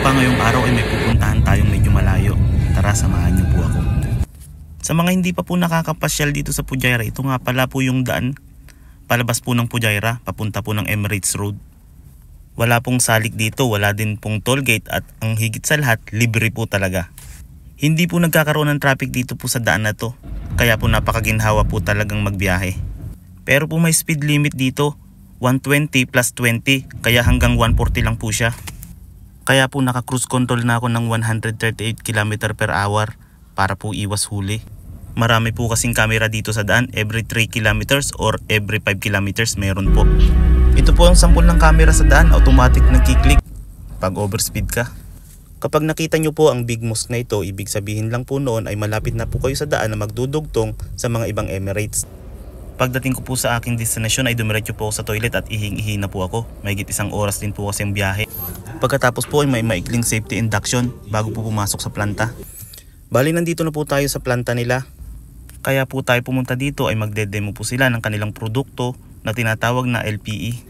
pa ngayong araw ay may pupuntahan tayong medyo malayo. Tara, samahan niyo po ako. Sa mga hindi pa po nakakapasyal dito sa Fujairah, ito nga pala po yung daan palabas po ng Fujairah, papunta po ng Emirates Road. Wala pong salik dito, wala din pong toll gate at ang higit sa lahat, libre po talaga. Hindi po nagkakaroon ng traffic dito po sa daan na to, kaya po napakaginhawa po talagang magbiyahe. Pero po may speed limit dito, 120 plus 20, kaya hanggang 140 lang po siya. Kaya po naka-cruise control na ako ng 138 km per hour para po iwas huli. Marami po kasing camera dito sa daan, every 3 kilometers or every 5 kilometers meron po. Ito po ang sampol ng camera sa daan, automatic nagkiklik pag overspeed ka. Kapag nakita nyo po ang big mosque na ito, ibig sabihin lang po noon ay malapit na po kayo sa daan na magdudugtong sa mga ibang Emirates. Pagdating ko po sa aking destinasyon ay dumiretso po ako sa toilet at ihing-ihi na po ako. Mahigit 1 oras din po kasi ang biyahe. Pagkatapos po ay may maikling safety induction bago po pumasok sa planta. Bali nandito na po tayo sa planta nila. Kaya po tayo pumunta dito ay magde-demo po sila ng kanilang produkto na tinatawag na LPE.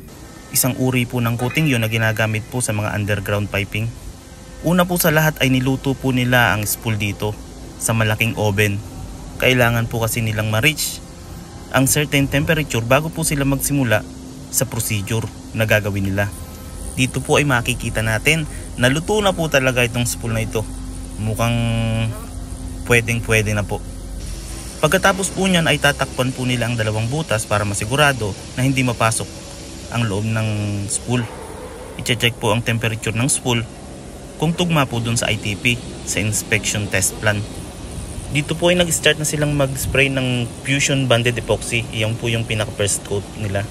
Isang uri po ng coating yun na ginagamit po sa mga underground piping. Una po sa lahat ay niluto po nila ang spool dito sa malaking oven. Kailangan po kasi nilang ma-reach ang certain temperature bago po sila magsimula sa procedure na gagawin nila. Dito po ay makikita natin na luto na po talaga itong spool na ito. Mukhang pwedeng-pwede na po. Pagkatapos po niyan ay tatakpan po nila ang 2 butas para masigurado na hindi mapasok ang loob ng spool. I-check po ang temperature ng spool kung tugma po dun sa ITP, sa inspection test plan. Dito po ay nag-start na silang mag-spray ng fusion banded epoxy. Iyan po yung pinaka-first coat nila.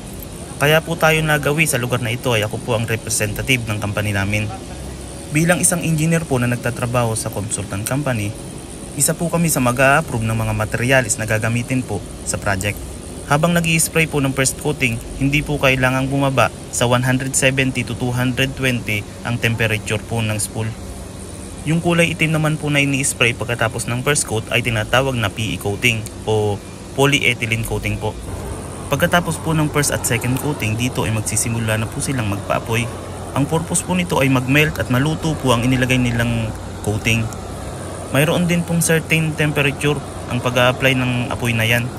Kaya po tayo nagawi sa lugar na ito ay ako po ang representative ng company namin. Bilang isang engineer po na nagtatrabaho sa consultant company, isa po kami sa mag-a-approve ng mga materials na gagamitin po sa project. Habang nag-i-spray po ng first coating, hindi po kailangang bumaba sa 170 to 220 ang temperature po ng spool. Yung kulay itim naman po na ini-spray pagkatapos ng first coat ay tinatawag na PE coating o polyethylene coating po. Pagkatapos po ng first at second coating, dito ay magsisimula na po silang magpaapoy. Ang purpose po nito ay mag-melt at maluto po ang inilagay nilang coating. Mayroon din pong certain temperature ang pag-a-apply ng apoy na yan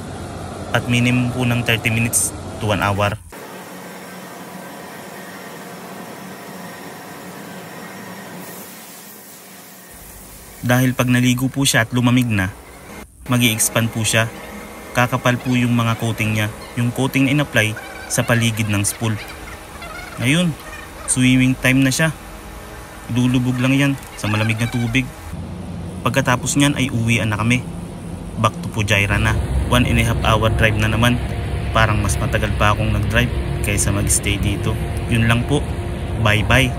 at minimum po ng 30 minutes to 1 hour. Dahil pag naligo po siya at lumamig na, mag-i-expand po siya. Kakapal po yung mga coating niya, yung coating na in-apply sa paligid ng spool. Ngayon, swimming time na siya. Lulubog lang yan sa malamig na tubig. Pagkatapos niyan ay uwian na kami. Back to Fujairah na. 1.5 hour drive na naman. Parang mas matagal pa akong nag-drive kaysa mag-stay dito. Yun lang po. Bye bye.